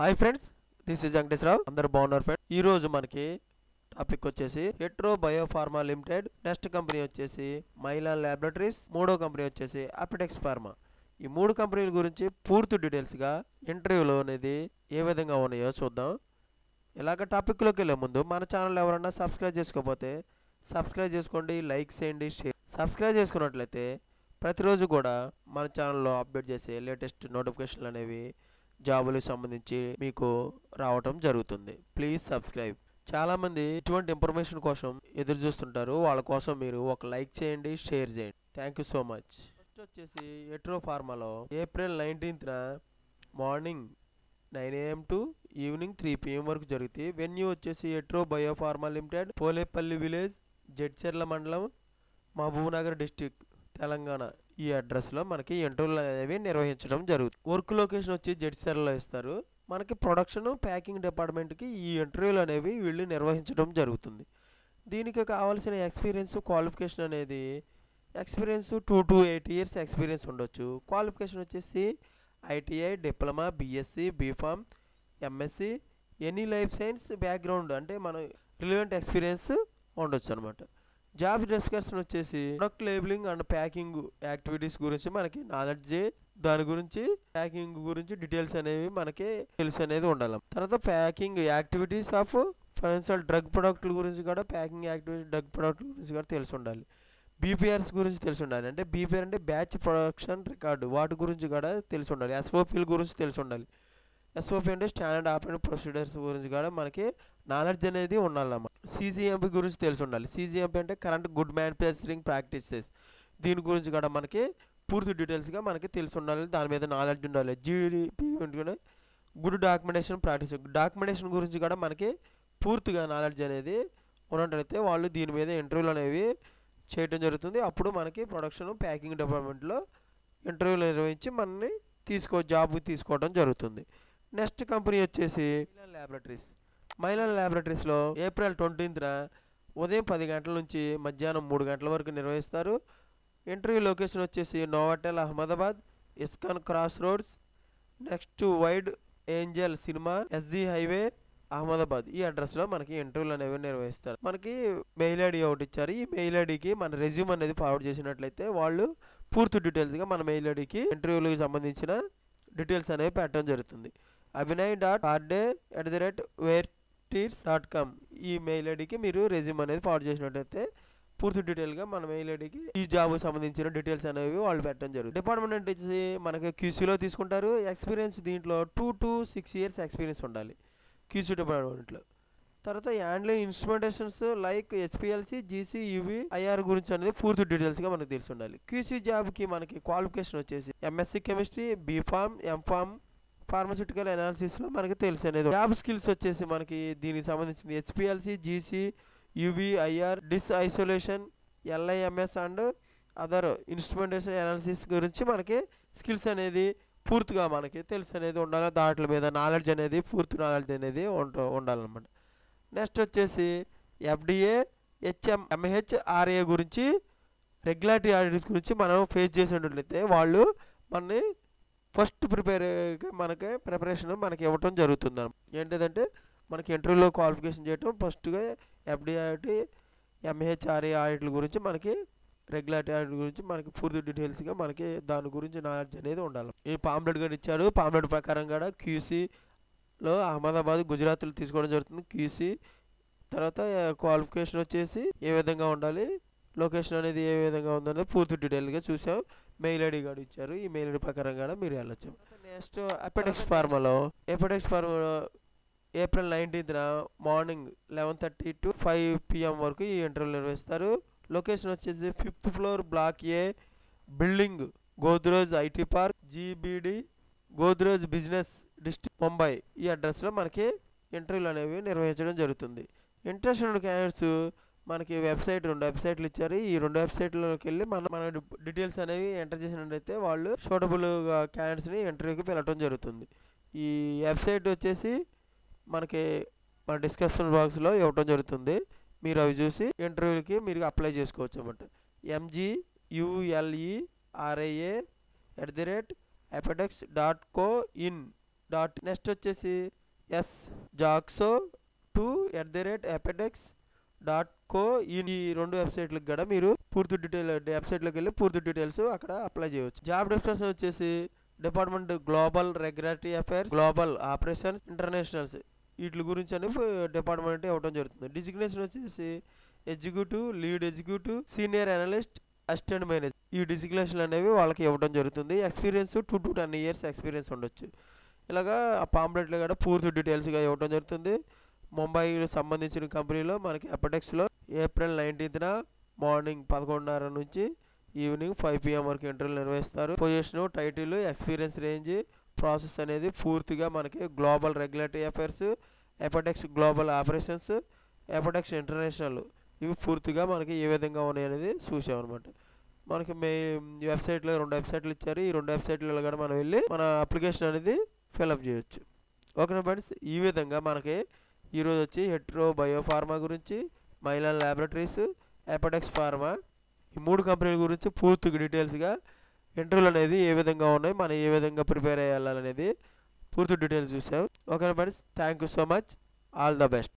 Hi friends, this is Venkateswararao. అందరూ బాగున్నారు friends. ఈ రోజు మనకి టాపిక్ వచ్చేసి Hetero biopharma limited, next company వచ్చేసి మైలాన్ ల్యాబొరేటరీస్, మూడో కంపెనీ వచ్చేసి అపెటెక్స్ ఫార్మా. ఈ మూడు కంపెనీల గురించి పూర్తి డీటెయిల్స్గా ఇంటర్వ్యూలో అనేది ఏ విధంగా ఉన్నాయో చూద్దాం. ఇలాగ టాపిక్లోకి వెళ్ళే ముందు మన ఛానల్ ఎవరన్నా సబ్స్క్రైబ్ చేసుకోకపోతే సబ్స్క్రైబ్ చేసుకోండి, లైక్ చేయండి, షేర్. సబ్స్క్రైబ్ చేసుకున్నట్లయితే ప్రతిరోజు కూడా మన ఛానల్లో అప్డేట్ చేసే లేటెస్ట్ నోటిఫికేషన్లు అనేవి జాబులకు సంబంధించి మీకు రావటం జరుగుతుంది. Please subscribe. చాలామంది ఇటువంటి ఇన్ఫర్మేషన్ కోసం ఎదురు చూస్తుంటారు. వాళ్ళ కోసం మీరు ఒక లైక్ చేయండి, షేర్ చేయండి. Thank you so much. First వచ్చేసి హెట్రో ఫార్మాలో ఏప్రిల్ 19న morning 9 AM to evening 3 PM వరకు జరుగుతాయి. వెన్యూ వచ్చేసి Hetero biopharma limited, Polepally village, Jadcherla మండలం, మహబూబ్నగర్ డిస్టిక్, తెలంగాణ. ఈ అడ్రస్లో మనకి ఇంటర్వ్యూలు అనేవి నిర్వహించడం జరుగుతుంది. వర్క్ లొకేషన్ వచ్చి జడ్చర్లలో ఇస్తారు. మనకి ప్రొడక్షన్ ప్యాకింగ్ డిపార్ట్మెంట్కి ఈ ఇంటర్వ్యూలు అనేవి వీళ్ళు నిర్వహించడం జరుగుతుంది. దీనికి కావాల్సిన ఎక్స్పీరియన్స్, క్వాలిఫికేషన్ అనేది ఎక్స్పీరియన్స్ 2 to 8 years ఎక్స్పీరియన్స్ ఉండొచ్చు. క్వాలిఫికేషన్ వచ్చేసి ITI, diploma, BSc, B Pharm, MSc, any life science background అంటే మనం రిలవెంట్ ఎక్స్పీరియన్స్ ఉండొచ్చు అనమాట. జాబ్ డిస్కషన్ వచ్చేసి product labelling and packing activities గురించి మనకి నాలెడ్జ్, దాని గురించి ప్యాకింగ్ గురించి డీటెయిల్స్ అనేవి మనకి తెలిసి అనేది ఉండాలి. తర్వాత packing activities of financial drug ప్రొడక్ట్ల గురించి కూడా, ప్యాకింగ్ యాక్టివిటీ డ్రగ్ ప్రొడక్ట్ల గురించి కూడా తెలిసి ఉండాలి. BPRs గురించి తెలిసి ఉండాలి. అంటే BPR అంటే బ్యాచ్ ప్రొడక్షన్ రికార్డు, వాటి గురించి కూడా తెలిసి ఉండాలి. SOPల గురించి తెలిసి ఉండాలి. SOP అంటే స్టాండర్డ్ ఆపరేటింగ్ ప్రొసీజర్స్ గురించి కూడా మనకి నాలెడ్జ్ అనేది ఉండాలన్నమాట. CGMP గురించి తెలిసి ఉండాలి. CGMP అంటే కరెంట్ గుడ్ మ్యానుఫ్యాక్చరింగ్ ప్రాక్టీసెస్. దీని గురించి కూడా మనకి పూర్తి డీటెయిల్స్గా మనకి తెలిసి ఉండాలి. దాని మీద నాలెడ్జ్ ఉండాలి. GDP good documentation practice, documentation గురించి కూడా మనకి పూర్తిగా నాలెడ్జ్ అనేది ఉన్నట్లయితే వాళ్ళు దీని మీద ఇంటర్వ్యూలు అనేవి చేయడం జరుగుతుంది. అప్పుడు మనకి ప్రొడక్షన్ ప్యాకింగ్ డిపార్ట్మెంట్లో ఇంటర్వ్యూలు నిర్వహించి మనని జాబ్ తీసుకోవడం జరుగుతుంది. నెక్స్ట్ కంపెనీ వచ్చేసి మైలాన్ ల్యాబొరేటరీస్. మైలాన్ ల్యాబొరేటరీస్లో ఏప్రిల్ 20న ఉదయం 10 గంటల నుంచి మధ్యాహ్నం 3 గంటల వరకు నిర్వహిస్తారు. ఇంటర్వ్యూ లొకేషన్ వచ్చేసి Novotel, Ahmedabad, ISKCON cross roads, next wide Angel cinema, SG highway, Ahmedabad. ఈ అడ్రస్లో మనకి ఇంటర్వ్యూలు అనేవి నిర్వహిస్తారు. మనకి మెయిల్ ఐడి ఒకటి ఇచ్చారు. ఈ మెయిల్ ఐడికి మన రెజ్యూమ్ అనేది ఫార్వర్డ్ చేసినట్లయితే వాళ్ళు పూర్తి డీటెయిల్స్గా మన మెయిల్ ఐడికి ఇంటర్వ్యూలకు సంబంధించిన డీటెయిల్స్ అనేవి పెట్టడం జరుగుతుంది. abhinay.harde@weartears.com ఈ మెయిల్ ఐడికి మీరు రెజ్యూమ్ అనేది ఫార్వర్డ్ చేసినట్లయితే పూర్తి డీటెయిల్గా మన మెయిల్ ఐడికి ఈ జాబ్ సంబంధించిన డీటెయిల్స్ అనేవి వాళ్ళు పెట్టడం జరుగుతుంది. డిపార్ట్మెంట్ వచ్చి మనకి QCలో తీసుకుంటారు. ఎక్స్పీరియన్స్ దీంట్లో 2 to 6 years ఎక్స్పీరియన్స్ ఉండాలి QC డిపార్ట్మెంట్లో. తర్వాత handling instrumentations like HPLC, GC, UV, IR గురించి అనేది పూర్తి డీటెయిల్స్గా మనకు తెలిసి ఉండాలి. QC జాబ్కి మనకి క్వాలిఫికేషన్ వచ్చేసి MSc chemistry, B Pharm, M Pharm, pharmaceutical అనాలిసిస్లో మనకి తెలిసి అనేది. జాబ్ స్కిల్స్ వచ్చేసి మనకి దీనికి సంబంధించిన HPLC, GC, UV, IR, dissolution, LIMS and other instrumentation analysis గురించి మనకి స్కిల్స్ అనేది పూర్తిగా మనకి తెలిసి అనేది ఉండాలి. దాంట్ల మీద నాలెడ్జ్ అనేది పూర్తి నాలెడ్జ్ అనేది ఉండాలన్నమాట. నెక్స్ట్ వచ్చేసి FDA, MHRA గురించి రెగ్యులేటరీ ఆడిట్స్ గురించి మనం ఫేస్ చేసినట్లయితే వాళ్ళు మనని ఫస్ట్ మనకి ప్రిపరేషన్ మనకి ఇవ్వటం జరుగుతుంది. ఏంటిదంటే మనకి ఇంటర్వ్యూలో క్వాలిఫికేషన్ చేయటం ఫస్ట్గా FDA, MHRA ఆడిట్ల గురించి మనకి రెగ్యులేటరీ ఆడిట్ గురించి మనకి పూర్తి డీటెయిల్స్గా మనకి దాని గురించి నాలెడ్జ్ అనేది ఉండాలి. ఈ పాంప్లెట్ కూడా ఇచ్చాడు. పాంప్లెట్ ప్రకారం కూడా QCలో అహ్మదాబాద్, గుజరాత్లో తీసుకోవడం జరుగుతుంది QC. తర్వాత క్వాలిఫికేషన్ వచ్చేసి ఏ విధంగా ఉండాలి, లొకేషన్ అనేది ఏ విధంగా ఉందనేది పూర్తి డీటెయిల్గా చూసాం. మెయిల్ ఐడి కూడా ఇచ్చారు. ఈ మెయిల్ ఐడి ప్రకారం కూడా మీరు వెళ్ళొచ్చు. నెక్స్ట్ అపెటెక్స్ ఫార్మాలో ఏప్రిల్ 19న మార్నింగ్ 11:30 to 5 PM వరకు ఈ ఇంటర్వ్యూ నిర్వహిస్తారు. లొకేషన్ వచ్చేసి 5th floor, Block A, building Godrej IT park, GBD, Godrej business district, Mumbai. ఈ అడ్రస్లో మనకి ఇంటర్వ్యూలు అనేవి నిర్వహించడం జరుగుతుంది. ఇంట్రెస్ట్ ఉన్న క్యాండిడేట్స్ మనకి రెండు వెబ్సైట్లు ఇచ్చారు. ఈ 2 వెబ్సైట్లోకి వెళ్ళి మన డీటెయిల్స్ అనేవి ఎంటర్ చేసినట్లయితే వాళ్ళు సూటబుల్గా క్యాండిడేట్స్ని ఇంటర్వ్యూకి వెళ్ళటం జరుగుతుంది. ఈ వెబ్సైట్ వచ్చేసి మనకి మన డిస్క్రిప్షన్ బాక్స్లో ఇవ్వటం జరుగుతుంది. మీరు అవి చూసి ఇంటర్వ్యూకి మీరు అప్లై చేసుకోవచ్చు అన్నమాట. MGULERA@apetex.co.in డాట్ నెక్స్ట్ వచ్చేసి ఎస్ జాక్సో 2@apedex.co ఈ రెండు వెబ్సైట్లకు కూడా మీరు పూర్తి డీటెయిల్ వెబ్సైట్లోకి వెళ్ళి పూర్తి డీటెయిల్స్ అక్కడ అప్లై చేయవచ్చు. జాబ్ డిస్క్రిప్షన్ వచ్చేసి department global regulatory affairs, global operations, internationals వీటి గురించి అని డిపార్ట్మెంట్ ఇవ్వడం జరుగుతుంది. డిజిగ్నేషన్ వచ్చేసి executive, lead executive, senior analyst, assistant manager ఈ డిజిగ్నేషన్లు అనేవి వాళ్ళకి ఇవ్వడం జరుగుతుంది. ఎక్స్పీరియన్స్ 2 to 10 years ఎక్స్పీరియన్స్ ఉండొచ్చు. ఇలాగా ఆ పాంప్లెట్లో కూడా పూర్తి డీటెయిల్స్గా ఇవ్వడం జరుగుతుంది. ముంబైకి సంబంధించిన కంపెనీలో మనకి అపెడెక్స్లో April 19th మార్నింగ్ 11:30 నుంచి ఈవినింగ్ 5 PM వరకు ఇంటర్వ్యూలు నిర్వహిస్తారు. Position, title, experience range, process అనేది పూర్తిగా మనకి global regulatory affairs, Apotex global operations, Apotex international ఇవి పూర్తిగా మనకి ఏ విధంగా ఉన్నాయనేది చూసామన్నమాట. మనకి వెబ్సైట్లో 2 వెబ్సైట్లు ఇచ్చారు. ఈ 2 వెబ్సైట్లలో కూడా మనం వెళ్ళి మన అప్లికేషన్ అనేది ఫిల్అప్ చేయొచ్చు. ఓకేనా ఫ్రెండ్స్, ఈ విధంగా మనకి ఈరోజు వచ్చి హెట్రో బయోఫార్మా గురించి, మైలాన్ ల్యాబొరేటరీస్, అపెడెక్స్ ఫార్మా ఈ 3 కంపెనీల గురించి పూర్తిగా డీటెయిల్స్గా ఇంటర్వ్యూలు అనేది ఏ విధంగా ఉన్నాయి, మనం ఏ విధంగా ప్రిపేర్ అయ్యాలనేది పూర్తి డీటెయిల్స్ చూసాం. ఓకేనా friends, thank you so much, all the best.